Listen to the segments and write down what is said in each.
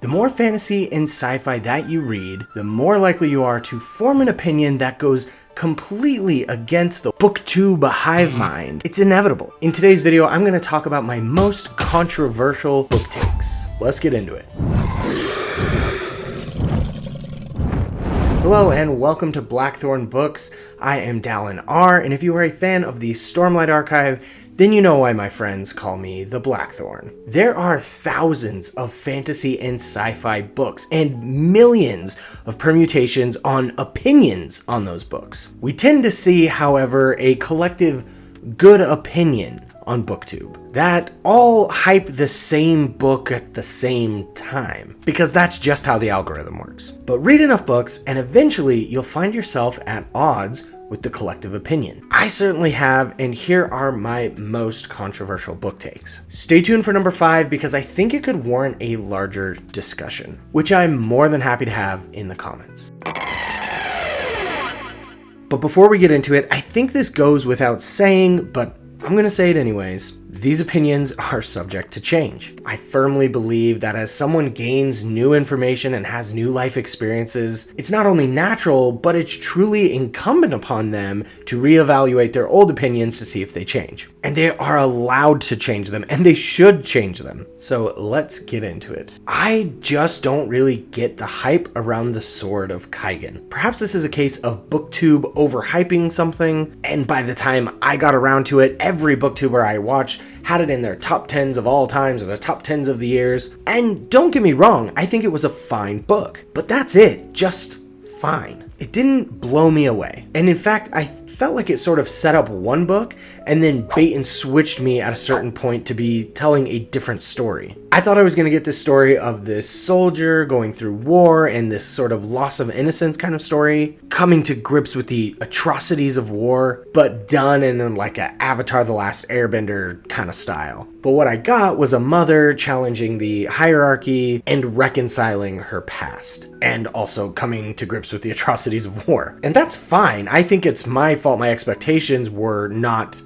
The more fantasy and sci-fi that you read, the more likely you are to form an opinion that goes completely against the booktube hive mind. It's inevitable. In today's video, I'm going to talk about my most controversial book takes. Let's get into it. Hello and welcome to Blackthorn Books. I am Dallin R, and if you are a fan of the Stormlight Archive, then you know why my friends call me the Blackthorn. There are thousands of fantasy and sci-fi books and millions of permutations on opinions on those books. We tend to see, however, a collective good opinion on BookTube that all hype the same book at the same time, because that's just how the algorithm works. But read enough books and eventually you'll find yourself at odds with the collective opinion. I certainly have, and here are my most controversial book takes. Stay tuned for number 5 because I think it could warrant a larger discussion, which I'm more than happy to have in the comments. But before we get into it, I think this goes without saying, but I'm going to say it anyways. These opinions are subject to change. I firmly believe that as someone gains new information and has new life experiences, it's not only natural, but it's truly incumbent upon them to reevaluate their old opinions to see if they change. And they are allowed to change them, and they should change them. So let's get into it. I just don't really get the hype around the Sword of Kaigen. Perhaps this is a case of BookTube overhyping something, and by the time I got around to it, every BookTuber I watched had it in their top 10s of all times or their top 10s of the years. And don't get me wrong, I think it was a fine book. But that's it, just fine. It didn't blow me away. And in fact, I felt like it sort of set up one book and then bait and switched me at a certain point to be telling a different story. I thought I was going to get this story of this soldier going through war and this sort of loss of innocence kind of story, coming to grips with the atrocities of war, but done in like a Avatar: The Last Airbender kind of style. But what I got was a mother challenging the hierarchy and reconciling her past, and also coming to grips with the atrocities of war. And that's fine. I think it's my fault my expectations were not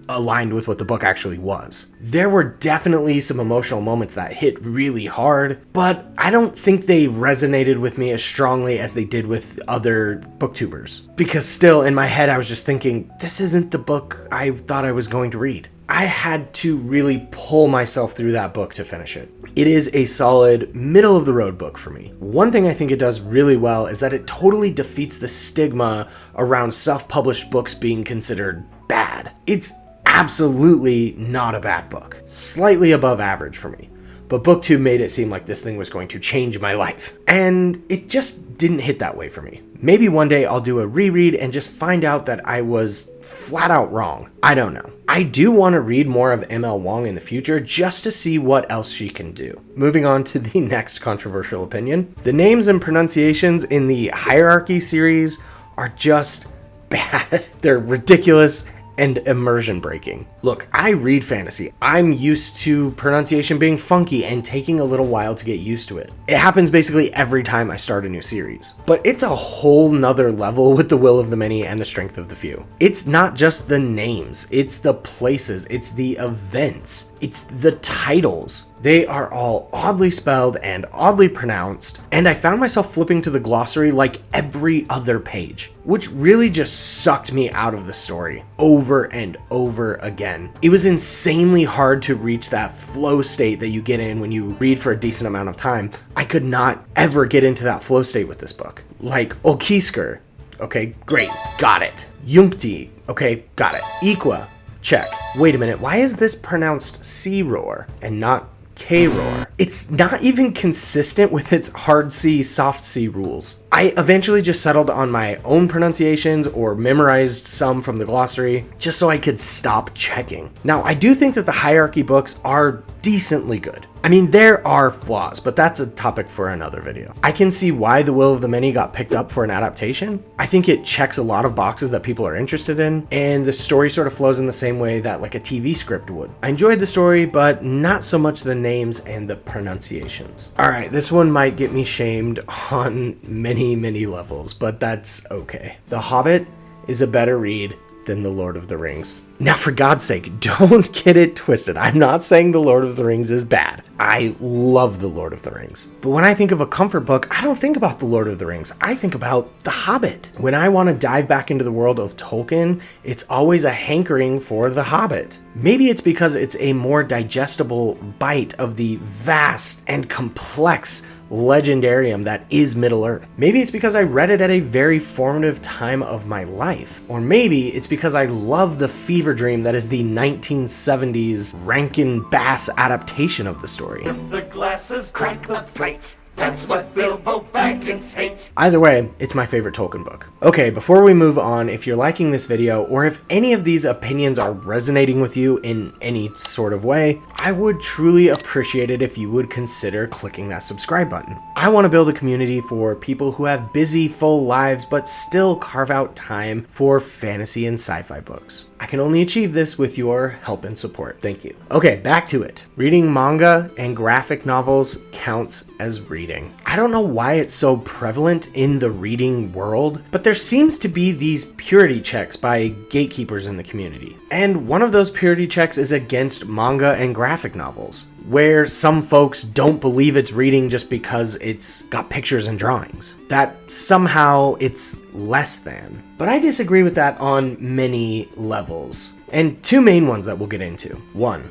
aligned with what the book actually was. There were definitely some emotional moments that hit really hard, but I don't think they resonated with me as strongly as they did with other booktubers. Because still in my head I was just thinking, this isn't the book I thought I was going to read. I had to really pull myself through that book to finish it. It is a solid middle of the road book for me. One thing I think it does really well is that it totally defeats the stigma around self-published books being considered bad. It's absolutely not a bad book. Slightly above average for me. But BookTube made it seem like this thing was going to change my life. And it just didn't hit that way for me. Maybe one day I'll do a reread and just find out that I was flat out wrong. I don't know. I do want to read more of ML Wong in the future just to see what else she can do. Moving on to the next controversial opinion. The names and pronunciations in the Hierarchy series are just bad. They're ridiculous and immersion breaking. Look, I read fantasy. I'm used to pronunciation being funky and taking a little while to get used to it. It happens basically every time I start a new series. But it's a whole nother level with the will of the many and the strength of the few. It's not just the names, it's the places, it's the events, it's the titles. They are all oddly spelled and oddly pronounced, and I found myself flipping to the glossary like every other page, which really just sucked me out of the story over and over again. It was insanely hard to reach that flow state that you get in when you read for a decent amount of time. I could not ever get into that flow state with this book. Like Olkisker, okay, great, got it. Yunkti, okay, got it. Iqua, check. Wait a minute, why is this pronounced C-roar and not K-roar? It's not even consistent with its hard C, soft C rules. I eventually just settled on my own pronunciations or memorized some from the glossary just so I could stop checking. Now, I do think that the Hierarchy books are decently good. I mean, there are flaws, but that's a topic for another video. I can see why The Will of the Many got picked up for an adaptation. I think it checks a lot of boxes that people are interested in, and the story sort of flows in the same way that like a TV script would. I enjoyed the story, but not so much the names and the pronunciations. All right, this one might get me shamed on many levels, but that's okay. The Hobbit is a better read than The Lord of the Rings. Now, for God's sake, don't get it twisted. I'm not saying The Lord of the Rings is bad. I love The Lord of the Rings. But when I think of a comfort book, I don't think about The Lord of the Rings. I think about The Hobbit. When I want to dive back into the world of Tolkien, it's always a hankering for The Hobbit. Maybe it's because it's a more digestible bite of the vast and complex legendarium that is Middle-earth. Maybe it's because I read it at a very formative time of my life. Or maybe it's because I love the fever dream that is the 1970s Rankin Bass adaptation of the story. If the glasses crack the plates, that's what Bilbo Baggins hates. Either way, it's my favorite Tolkien book. Okay, before we move on, if you're liking this video, or if any of these opinions are resonating with you in any sort of way, I would truly appreciate it if you would consider clicking that subscribe button. I want to build a community for people who have busy, full lives, but still carve out time for fantasy and sci-fi books. I can only achieve this with your help and support. Thank you. Okay, back to it. Reading manga and graphic novels counts as reading. I don't know why it's so prevalent in the reading world, but there seems to be these purity checks by gatekeepers in the community. And one of those purity checks is against manga and graphic novels, where some folks don't believe it's reading just because it's got pictures and drawings. That somehow it's less than. But I disagree with that on many levels. And two main ones that we'll get into. One,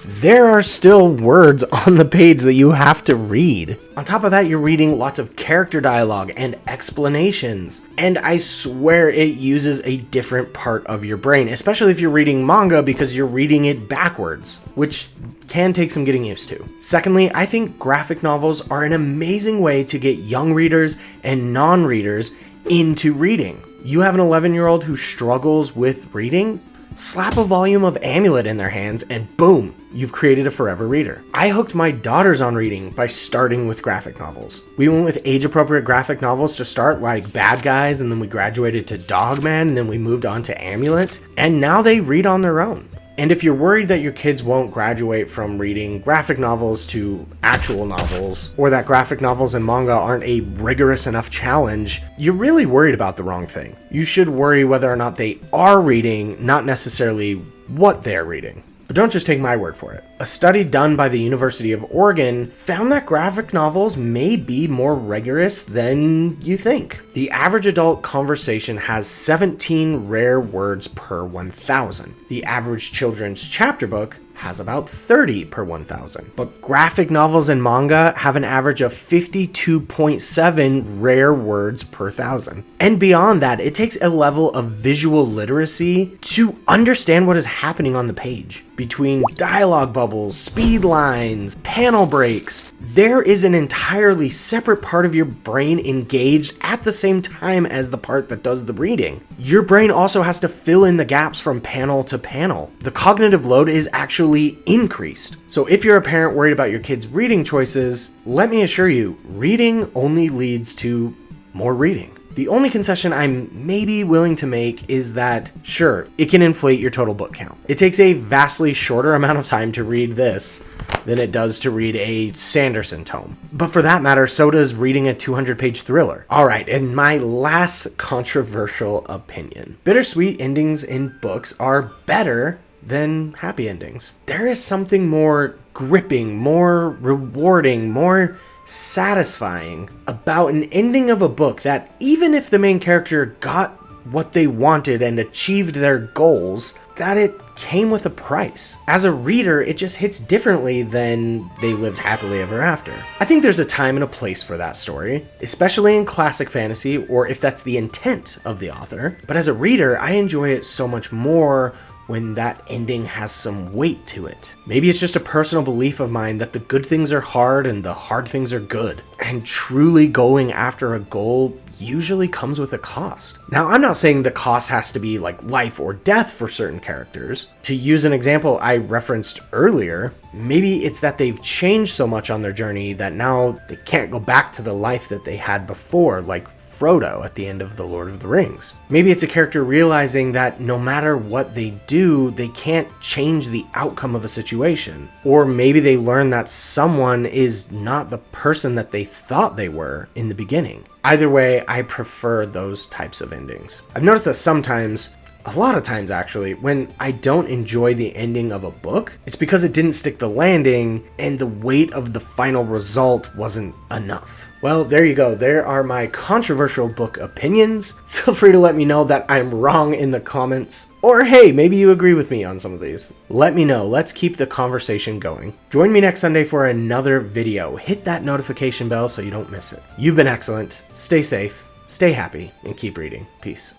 there are still words on the page that you have to read. On top of that, you're reading lots of character dialogue and explanations. And I swear it uses a different part of your brain, especially if you're reading manga because you're reading it backwards, which can take some getting used to. Secondly, I think graphic novels are an amazing way to get young readers and non-readers into reading. You have an 11-year-old who struggles with reading? Slap a volume of Amulet in their hands and boom, you've created a forever reader. I hooked my daughters on reading by starting with graphic novels. We went with age-appropriate graphic novels to start, like Bad Guys, and then we graduated to Dogman, and then we moved on to Amulet, and now they read on their own. And if you're worried that your kids won't graduate from reading graphic novels to actual novels, or that graphic novels and manga aren't a rigorous enough challenge, you're really worried about the wrong thing. You should worry whether or not they are reading, not necessarily what they're reading. But don't just take my word for it. A study done by the University of Oregon found that graphic novels may be more rigorous than you think. The average adult conversation has 17 rare words per 1,000. The average children's chapter book has about 30 per 1,000. But graphic novels and manga have an average of 52.7 rare words per 1,000. And beyond that, it takes a level of visual literacy to understand what is happening on the page. Between dialogue bubbles, speed lines, panel breaks, there is an entirely separate part of your brain engaged at the same time as the part that does the reading. Your brain also has to fill in the gaps from panel to panel. The cognitive load is actually increased. So if you're a parent worried about your kids' reading choices, let me assure you, reading only leads to more reading. The only concession I'm maybe willing to make is that, sure, it can inflate your total book count. It takes a vastly shorter amount of time to read this than it does to read a Sanderson tome. But for that matter, so does reading a 200-page thriller. Alright, and my last controversial opinion. Bittersweet endings in books are better than happy endings. There is something more gripping, more rewarding, more satisfying about an ending of a book that, even if the main character got what they wanted and achieved their goals, that it came with a price. As a reader, it just hits differently than they lived happily ever after. I think there's a time and a place for that story, especially in classic fantasy, or if that's the intent of the author. But as a reader, I enjoy it so much more when that ending has some weight to it. Maybe it's just a personal belief of mine that the good things are hard and the hard things are good. And truly going after a goal usually comes with a cost. Now, I'm not saying the cost has to be like life or death for certain characters. To use an example I referenced earlier, maybe it's that they've changed so much on their journey that now they can't go back to the life that they had before, like Frodo at the end of The Lord of the Rings. Maybe it's a character realizing that no matter what they do, they can't change the outcome of a situation. Or maybe they learn that someone is not the person that they thought they were in the beginning. Either way, I prefer those types of endings. I've noticed that sometimes A lot of times, actually, when I don't enjoy the ending of a book, it's because it didn't stick the landing and the weight of the final result wasn't enough. Well, there you go. There are my controversial book opinions. Feel free to let me know that I'm wrong in the comments. Or hey, maybe you agree with me on some of these. Let me know. Let's keep the conversation going. Join me next Sunday for another video. Hit that notification bell so you don't miss it. You've been excellent. Stay safe, stay happy, and keep reading. Peace.